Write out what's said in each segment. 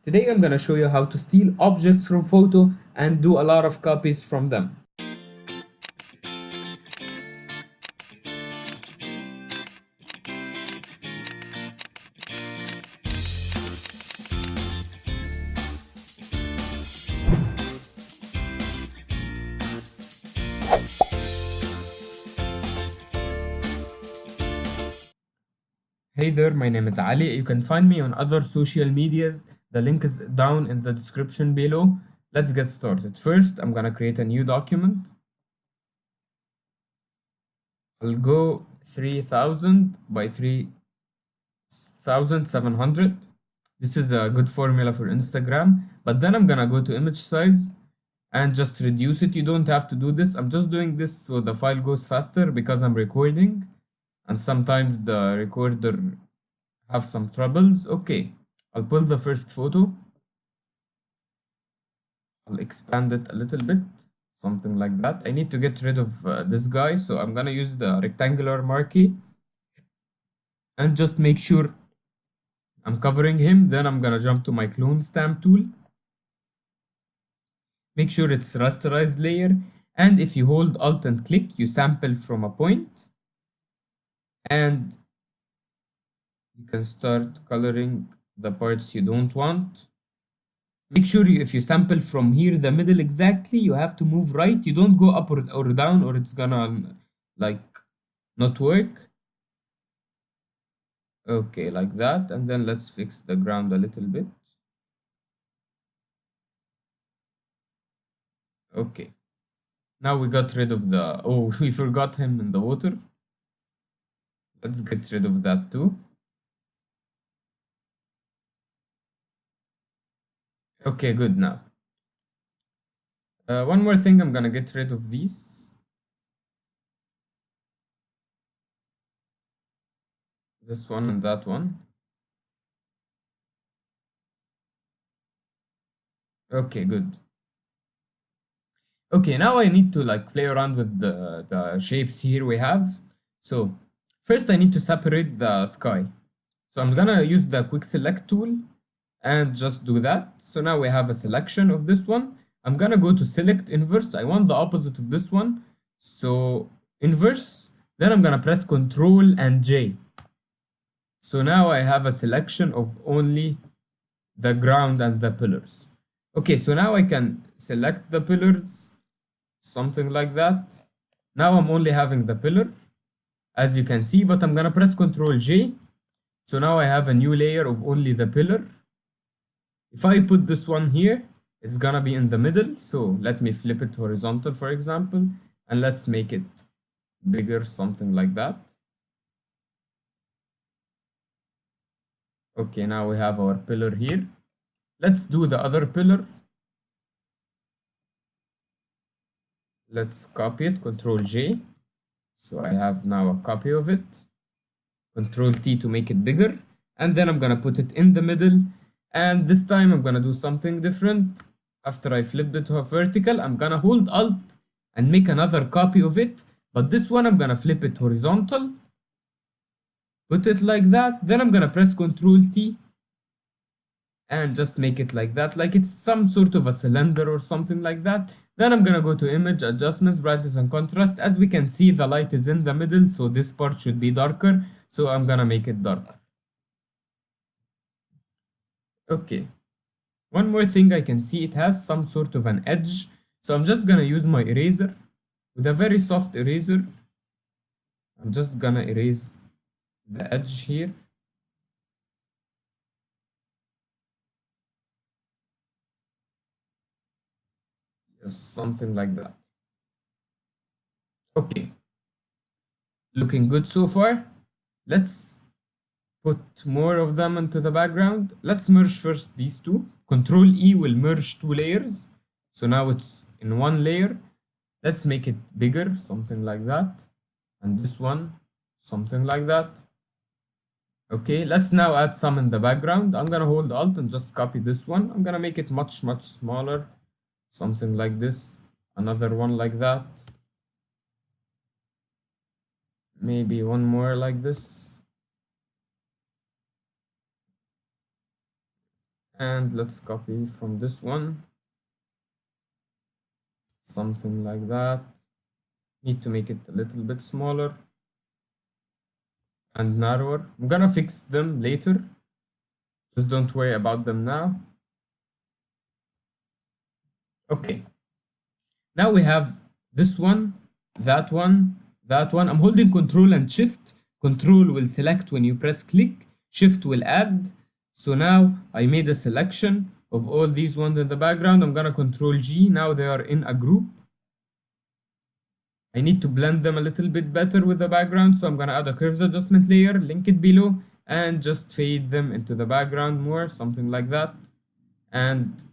Today I'm gonna show you how to steal objects from photo and do a lot of copies from them. Hey there, my name is Ali. You can find me on other social medias. The link is down in the description below. Let's get started. First, I'm gonna create a new document. I'll go 3000 by 3700. This is a good formula for Instagram. But then I'm gonna go to image size and just reduce it. You don't have to do this. I'm just doing this so the file goes faster because I'm recording and sometimes the recorder have some troubles. Okay, I'll pull the first photo. I'll expand it a little bit, something like that. I need to get rid of this guy, so I'm gonna use the rectangular marquee and just make sure I'm covering him. Then I'm gonna jump to my clone stamp tool. Make sure it's rasterized layer, and if you hold Alt and click, you sample from a point, and you can start coloring the parts you don't want. Make sure if you sample from here, the middle exactly, you have to move right. You don't go up or down or it's gonna like not work. Okay, like that. And then let's fix the ground a little bit. Okay. Now we got rid of the, oh, we forgot him in the water. Let's get rid of that too. Okay, good now. One more thing, I'm gonna get rid of these. This one and that one. Okay, good. Okay, now I need to like play around with the shapes here we have. So first I need to separate the sky. So I'm gonna use the quick select tool and just do that. So now we have a selection of this one. I'm gonna go to select inverse. I want the opposite of this one. So inverse, then I'm gonna press Ctrl and J. So now I have a selection of only the ground and the pillars. Okay, so now I can select the pillars, something like that. Now I'm only having the pillar, as you can see, but I'm gonna press Ctrl J. So now I have a new layer of only the pillar. If I put this one here, it's gonna be in the middle. So let me flip it horizontal, for example, and let's make it bigger, something like that. Okay, now we have our pillar here. Let's do the other pillar. Let's copy it, Ctrl J. So I have now a copy of it. Ctrl T to make it bigger. And then I'm gonna put it in the middle. And this time I'm gonna do something different. After I flipped it to a vertical, I'm gonna hold Alt and make another copy of it. But this one I'm gonna flip it horizontal. Put it like that. Then I'm gonna press Ctrl T and just make it like that, like it's some sort of a cylinder or something like that. Then I'm gonna go to image adjustments, brightness and contrast. As we can see, the light is in the middle, so this part should be darker, so I'm gonna make it darker. Okay, one more thing, I can see it has some sort of an edge, so I'm just gonna use my eraser with a very soft eraser. I'm just gonna erase the edge here. Just something like that. Okay, looking good so far. Let's put more of them into the background. Let's merge first these two. Control E will merge two layers. So now it's in one layer. Let's make it bigger, something like that. And this one, something like that. Okay, let's now add some in the background. I'm gonna hold Alt and just copy this one. I'm gonna make it much, much smaller. Something like this. Another one like that. Maybe one more like this. And let's copy from this one, something like that. Need to make it a little bit smaller and narrower. I'm gonna fix them later. Just don't worry about them now. Okay, now we have this one, that one, that one. I'm holding Control and Shift. Control will select when you press click, Shift will add. So now I made a selection of all these ones in the background. I'm gonna Control G. Now they are in a group. I need to blend them a little bit better with the background, so I'm gonna add a curves adjustment layer, link it below, and just fade them into the background more, something like that. And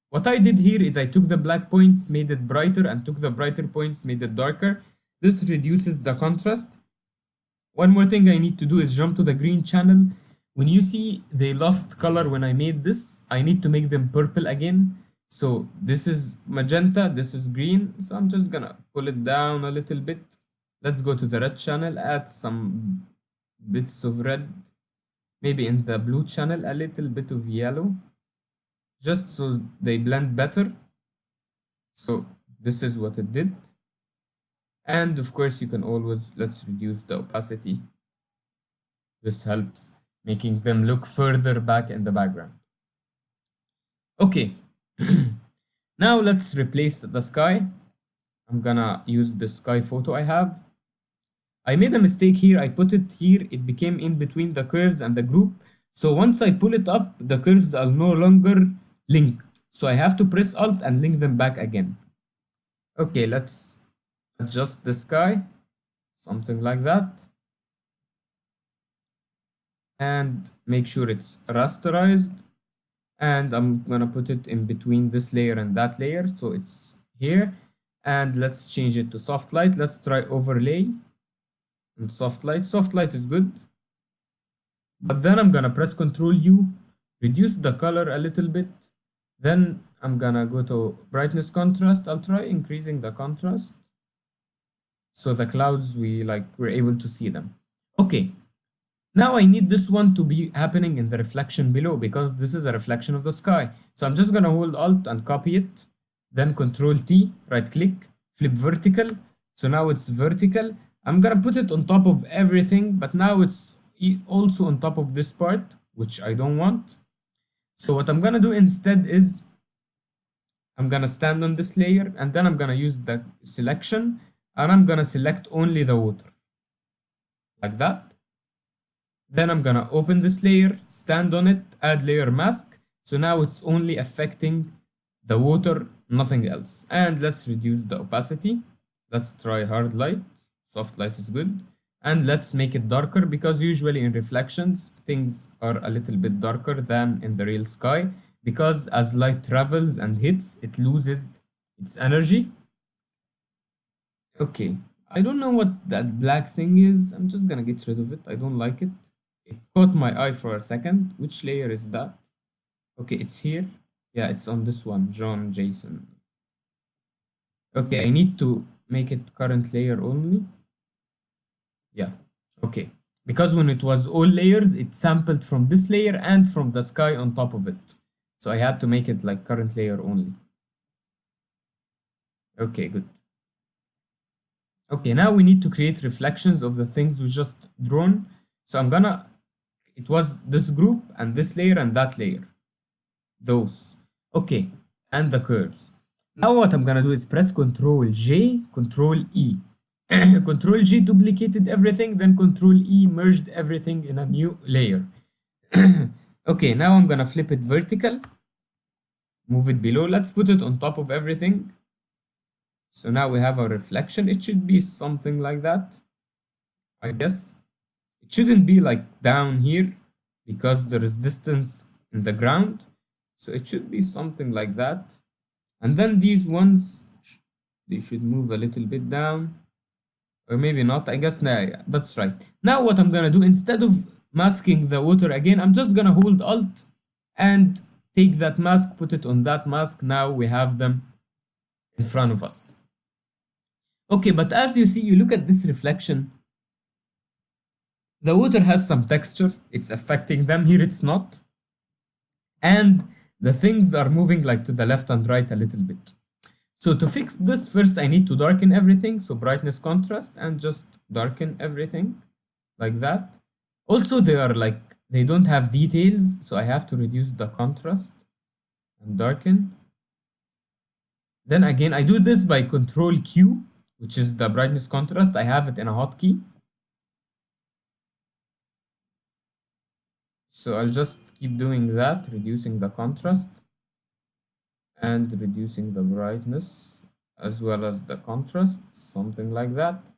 what I did here is I took the black points, made it brighter, and took the brighter points, made it darker. This reduces the contrast. One more thing I need to do is jump to the green channel. When you see they lost color when I made this, I need to make them purple again. So this is magenta, this is green. So I'm just gonna pull it down a little bit. Let's go to the red channel, add some bits of red. Maybe in the blue channel, a little bit of yellow, just so they blend better. So this is what it did. And of course you can always, let's reduce the opacity. This helps making them look further back in the background. Okay, now let's replace the sky. I'm gonna use the sky photo I have. I made a mistake here, I put it here, it became in between the curves and the group. So once I pull it up, the curves are no longer linked. So I have to press Alt and link them back again. Okay, let's adjust the sky, something like that. And make sure it's rasterized. And I'm gonna put it in between this layer and that layer, so it's here. And let's change it to soft light. Let's try overlay and soft light. Soft light is good. But then I'm gonna press Ctrl U, reduce the color a little bit. Then I'm gonna go to brightness contrast. I'll try increasing the contrast, so the clouds we're able to see them. Okay, now I need this one to be happening in the reflection below, because this is a reflection of the sky. So I'm just gonna hold Alt and copy it, then Ctrl T, right click, flip vertical. So now it's vertical. I'm gonna put it on top of everything, but now it's also on top of this part, which I don't want. So what I'm gonna do instead is I'm gonna stand on this layer, and then I'm gonna use the selection, and I'm gonna select only the water, like that. Then I'm gonna open this layer, stand on it, add layer mask. So now it's only affecting the water, nothing else. And let's reduce the opacity. Let's try hard light. Soft light is good. And let's make it darker, because usually in reflections, things are a little bit darker than in the real sky, because as light travels and hits, it loses its energy. Okay, I don't know what that black thing is. I'm just gonna get rid of it. I don't like it. It caught my eye for a second. Which layer is that? Okay, it's here. Yeah, it's on this one, John Jason. Okay, I need to make it current layer only. Yeah, okay. Because when it was all layers, it sampled from this layer and from the sky on top of it. So I had to make it like current layer only. Okay, good. Okay, now we need to create reflections of the things we just drawn. So I'm gonna, it was this group and this layer and that layer. Those. Okay, and the curves. Now what I'm gonna do is press Ctrl J, Ctrl E. Ctrl G duplicated everything, then Ctrl E merged everything in a new layer. Okay, now I'm gonna flip it vertical, move it below. Let's put it on top of everything. So now we have a reflection. It should be something like that, I guess. It shouldn't be like down here, because there is distance in the ground. So it should be something like that. And then these ones, they should move a little bit down. Or maybe not, I guess. Nah, yeah, that's right. Now what I'm gonna do, instead of masking the water again, I'm just gonna hold Alt and take that mask, put it on that mask. Now we have them in front of us. Okay, but as you see, you look at this reflection, the water has some texture, it's affecting them. Here it's not. and the things are moving like to the left and right a little bit. So to fix this, first I need to darken everything. So brightness contrast and just darken everything like that. Also, they are like, they don't have details, so I have to reduce the contrast and darken. Then again, I do this by Control Q, which is the brightness contrast. I have it in a hotkey. So I'll just keep doing that, reducing the contrast and reducing the brightness as well as the contrast, something like that.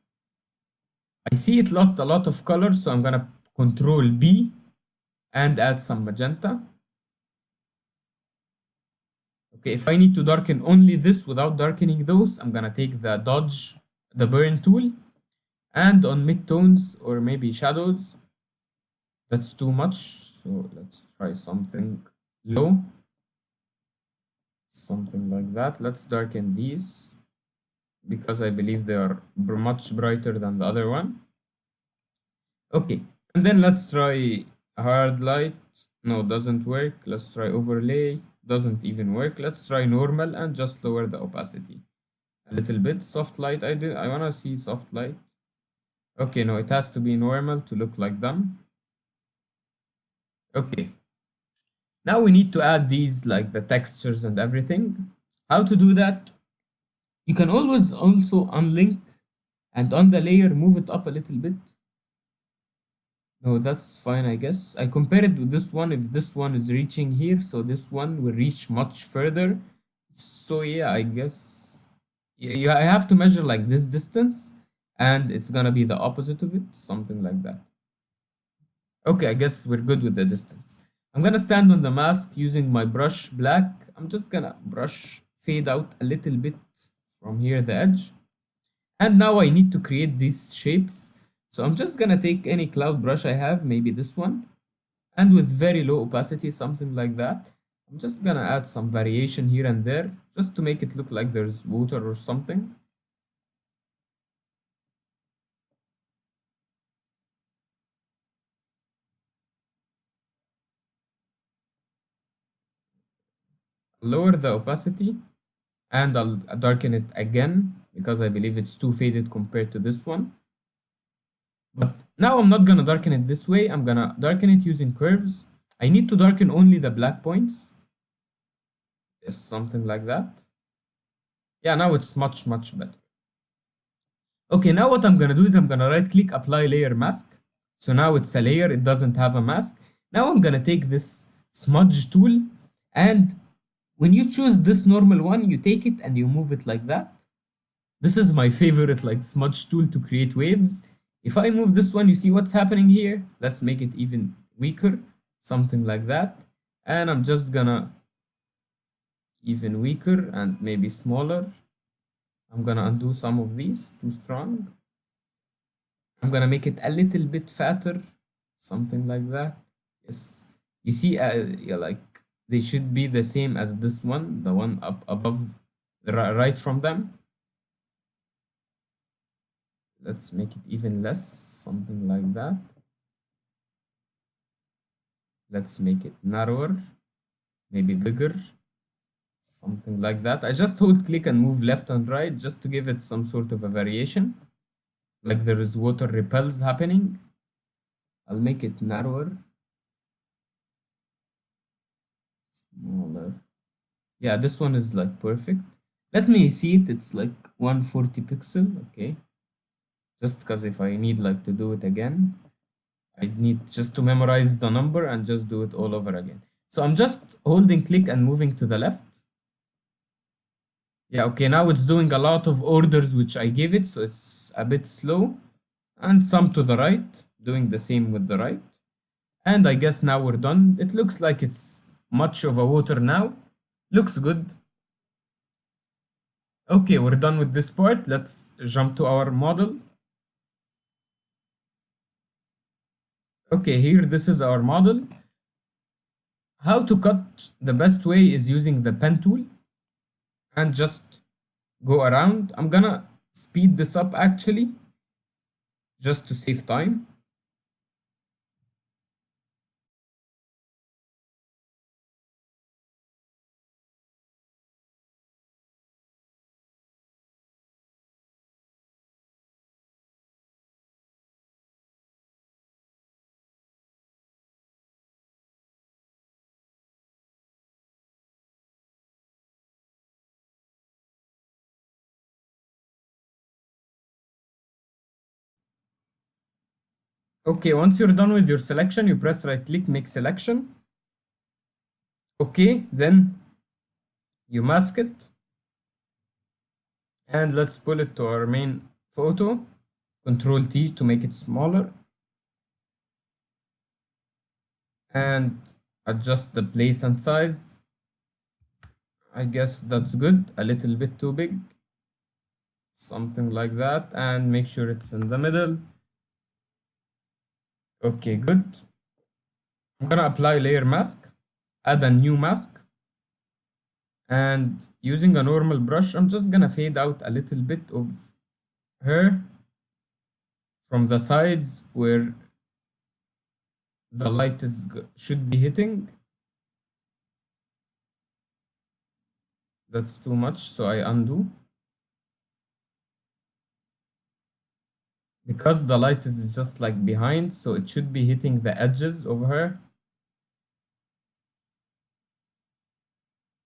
I see it lost a lot of color, so I'm gonna Control B and add some magenta. Okay, if I need to darken only this without darkening those, I'm gonna take the dodge, the burn tool, and on midtones or maybe shadows, that's too much. So let's try something low, something like that. Let's darken these because I believe they are much brighter than the other one. Okay, and then let's try hard light. No, doesn't work. Let's try overlay. Doesn't even work. Let's try normal and just lower the opacity a little bit. Soft light. I wanna see soft light. Okay, no, it has to be normal to look like them. Okay. Now we need to add these like the textures and everything. How to do that? You can always also unlink and on the layer move it up a little bit. No, that's fine, I guess. I compare it with this one. If this one is reaching here, so this one will reach much further. So yeah, I guess I have to measure like this distance and it's gonna be the opposite of it, something like that. Okay, I guess we're good with the distance. I'm gonna stand on the mask using my brush black. I'm just gonna brush fade out a little bit from here, the edge. And now I need to create these shapes. So I'm just gonna take any cloud brush I have, maybe this one, and with very low opacity, something like that. I'm just gonna add some variation here and there, just to make it look like there's water or something. Lower the opacity, and I'll darken it again, because I believe it's too faded compared to this one. But now I'm not gonna darken it this way, I'm gonna darken it using curves. I need to darken only the black points. Just something like that. Yeah, now it's much better. Okay, now what I'm gonna do is I'm gonna right click apply layer mask. So now it's a layer, it doesn't have a mask. Now I'm gonna take this smudge tool, and when you choose this normal one, you take it and you move it like that. This is my favorite like smudge tool to create waves. If I move this one, you see what's happening here? Let's make it even weaker, something like that. And I'm just gonna even weaker and maybe smaller. I'm gonna undo some of these, too strong. I'm gonna make it a little bit fatter, something like that. Yes, you see, yeah, like they should be the same as this one, the one up above, right from them. Let's make it even less, something like that. Let's make it narrower, maybe bigger, something like that. I just hold click and move left and right just to give it some sort of a variation, like there is water repels happening. I'll make it narrower, smaller. Yeah, this one is like perfect. Let me see it. It's like 140 pixel. Okay. Just because if I need like to do it again, I need just to memorize the number and just do it all over again. So I'm just holding click and moving to the left. Yeah, okay, now it's doing a lot of orders which I gave it, so it's a bit slow. And some to the right, doing the same with the right. And I guess now we're done. It looks like it's much of a water now. Looks good. Okay, we're done with this part. Let's jump to our model. Okay, here this is our model. How to cut, the best way is using the pen tool and just go around. I'm gonna speed this up actually, just to save time. Okay, once you're done with your selection, you press right click, make selection. Okay, then you mask it. And let's pull it to our main photo. Control T to make it smaller. And adjust the place and size. I guess that's good. A little bit too big. Something like that. And make sure it's in the middle. Okay, good. I'm gonna apply layer mask. Add a new mask. And using a normal brush, I'm just gonna fade out a little bit of her from the sides where the light should be hitting. That's too much, so I undo. Because the light is just like behind, so it should be hitting the edges of her.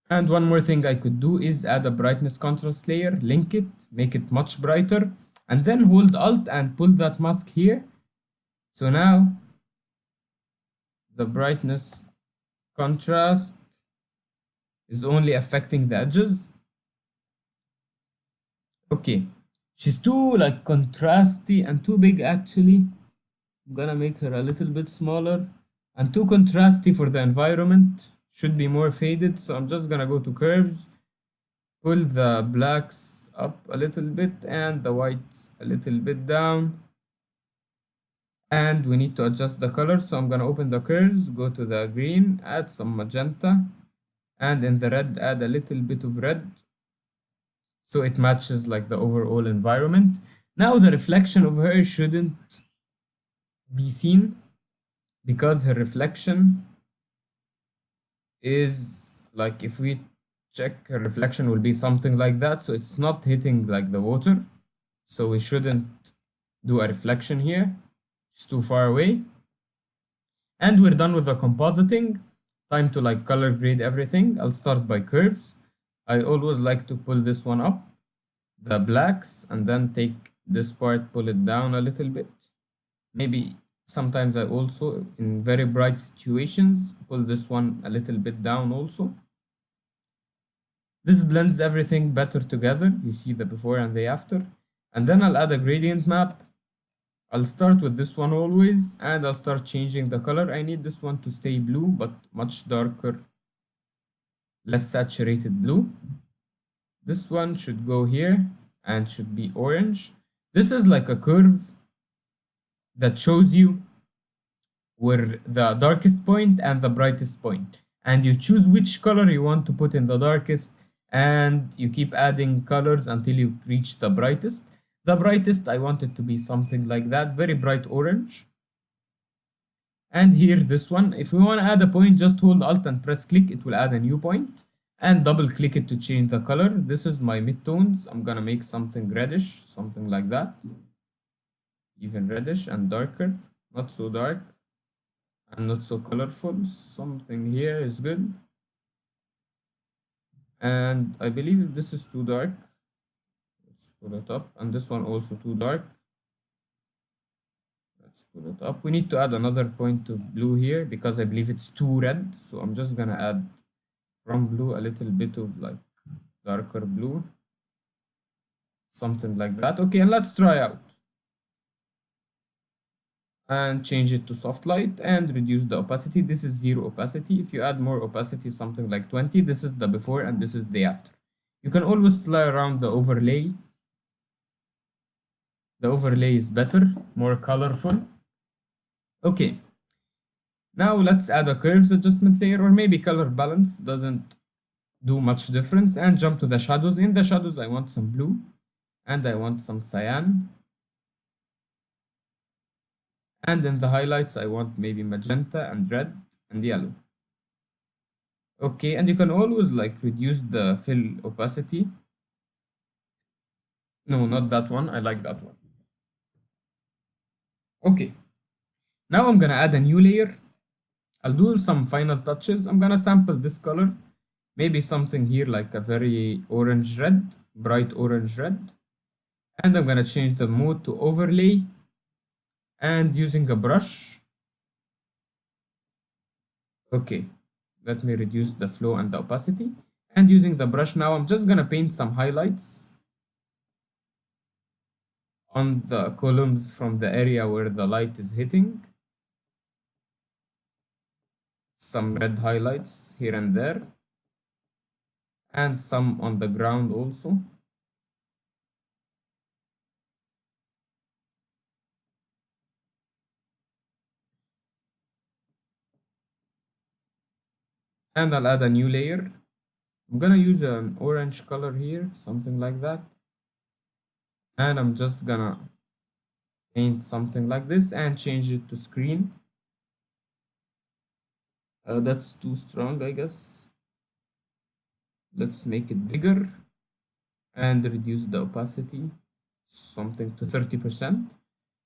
And one more thing I could do is add a brightness contrast layer, link it, make it much brighter, and then hold Alt and pull that mask here. So now the brightness contrast is only affecting the edges. Okay, she's too like contrasty and too big actually. I'm gonna make her a little bit smaller and too contrasty for the environment. Should be more faded, so I'm just gonna go to curves, pull the blacks up a little bit and the whites a little bit down. And we need to adjust the color, so I'm gonna open the curves, go to the green, add some magenta, and in the red add a little bit of red so it matches like the overall environment. Now the reflection of her shouldn't be seen because her reflection is like, if we check, her reflection will be something like that, so it's not hitting like the water, so we shouldn't do a reflection here. It's too far away. And we're done with the compositing. Time to like color grade everything. I'll start by curves. I always like to pull this one up, the blacks, and then take this part, pull it down a little bit. Maybe sometimes I also, in very bright situations, pull this one a little bit down also. This blends everything better together. You see the before and the after. And then I'll add a gradient map. I'll start with this one always, and I'll start changing the color. I need this one to stay blue, but much darker, less saturated blue. This one should go here and should be orange. This is like a curve that shows you where the darkest point and the brightest point. And you choose which color you want to put in the darkest, and you keep adding colors until you reach the brightest. The brightest, I want it to be something like that, very bright orange. And here, this one, if we want to add a point, just hold Alt and press click, it will add a new point. And double click it to change the color. This is my midtones. I'm gonna make something reddish, something like that. Even reddish and darker, not so dark and not so colorful. Something here is good. And I believe this is too dark. Let's pull it up. And this one also too dark. Let's pull it up. We need to add another point of blue here because I believe it's too red. So I'm just gonna add from blue a little bit of like darker blue. Something like that. Okay, and let's try out. And change it to soft light and reduce the opacity. This is 0 opacity. If you add more opacity, something like 20, this is the before and this is the after. You can always play around the overlay. The overlay is better, more colorful. Okay, now let's add a curves adjustment layer, or maybe color balance, doesn't do much difference, and jump to the shadows. In the shadows, I want some blue and I want some cyan. And in the highlights, I want maybe magenta and red and yellow. Okay, and you can always like reduce the fill opacity. No, not that one. I like that one. Okay, now I'm gonna add a new layer. I'll do some final touches. I'm gonna sample this color. Maybe something here like a very orange red, bright orange red. And I'm gonna change the mode to overlay. and using a brush. Okay, let me reduce the flow and the opacity. And using the brush now, I'm just gonna paint some highlights on the columns from the area where the light is hitting. Some red highlights here and there, and some on the ground also. And I'll add a new layer. I'm gonna use an orange color here, something like that. And I'm just gonna paint something like this and change it to screen. That's too strong, I guess. Let's make it bigger and reduce the opacity, something to 30%.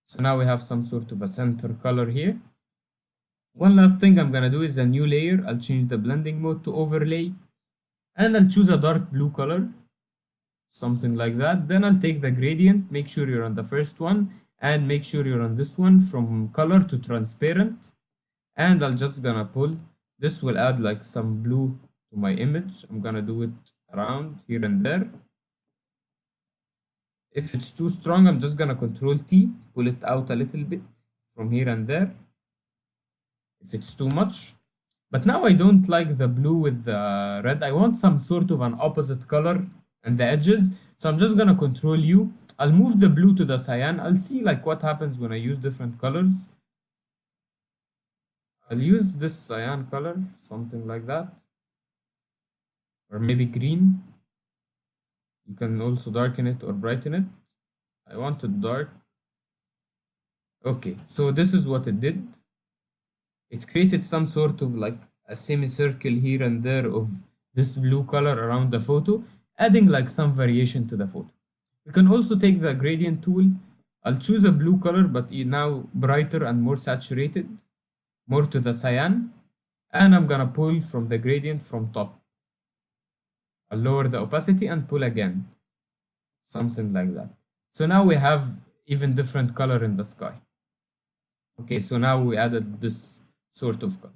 So now we have some sort of a center color here. One last thing I'm gonna do is a new layer. I'll change the blending mode to overlay and I'll choose a dark blue color, something like that. Then I'll take the gradient, make sure you're on the first one and make sure you're on this one, from color to transparent, and I'll just gonna pull. This will add like some blue to my image. I'm gonna do it around here and there. If it's too strong, I'm just gonna Control T, pull it out a little bit from here and there if it's too much. But now I don't like the blue with the red. I want some sort of an opposite color and the edges. So I'm just gonna Control U. I'll move the blue to the cyan. I'll see like what happens when I use different colors. I'll use this cyan color, something like that. Or maybe green. You can also darken it or brighten it. I want it dark. Okay, so this is what it did. It created some sort of like a semicircle here and there of this blue color around the photo, adding like some variation to the photo. You can also take the gradient tool. I'll choose a blue color, but now brighter and more saturated, more to the cyan. And I'm gonna pull from the gradient from top. I'll lower the opacity and pull again, something like that. So now we have even different color in the sky. Okay, so now we added this sort of color.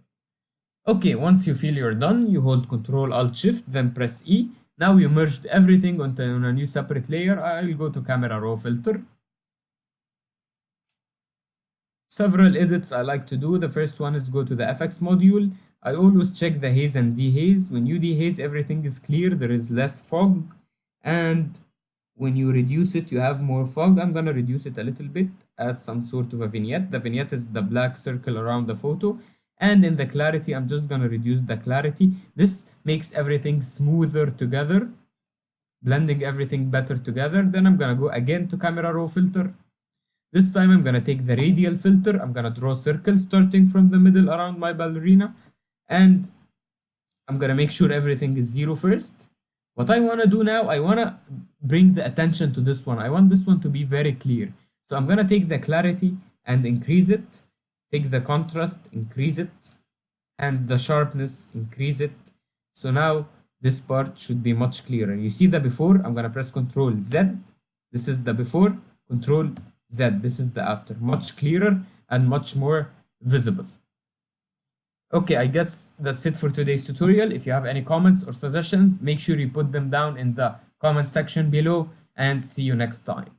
Okay, once you feel you're done, you hold Control Alt Shift, then press E. Now you merged everything onto a new separate layer. I'll go to Camera Raw Filter. Several edits I like to do. The first one is go to the FX module. I always check the haze and dehaze. When you dehaze, everything is clear, there is less fog. And when you reduce it, you have more fog. I'm gonna reduce it a little bit, add some sort of a vignette. The vignette is the black circle around the photo. And in the clarity, I'm just gonna reduce the clarity. This makes everything smoother together, blending everything better together. Then I'm gonna go again to Camera Raw Filter. This time I'm gonna take the radial filter. I'm gonna draw circles starting from the middle around my ballerina. And I'm gonna make sure everything is 0 first. What I wanna do now, I wanna bring the attention to this one. I want this one to be very clear. So I'm gonna take the clarity and increase it. Take the contrast, increase it. And the sharpness, increase it. So now this part should be much clearer. You see the before, I'm gonna press Ctrl Z. This is the before, Ctrl Z. This is the after. Much clearer and much more visible. Okay, I guess that's it for today's tutorial. If you have any comments or suggestions, make sure you put them down in the comment section below, and see you next time.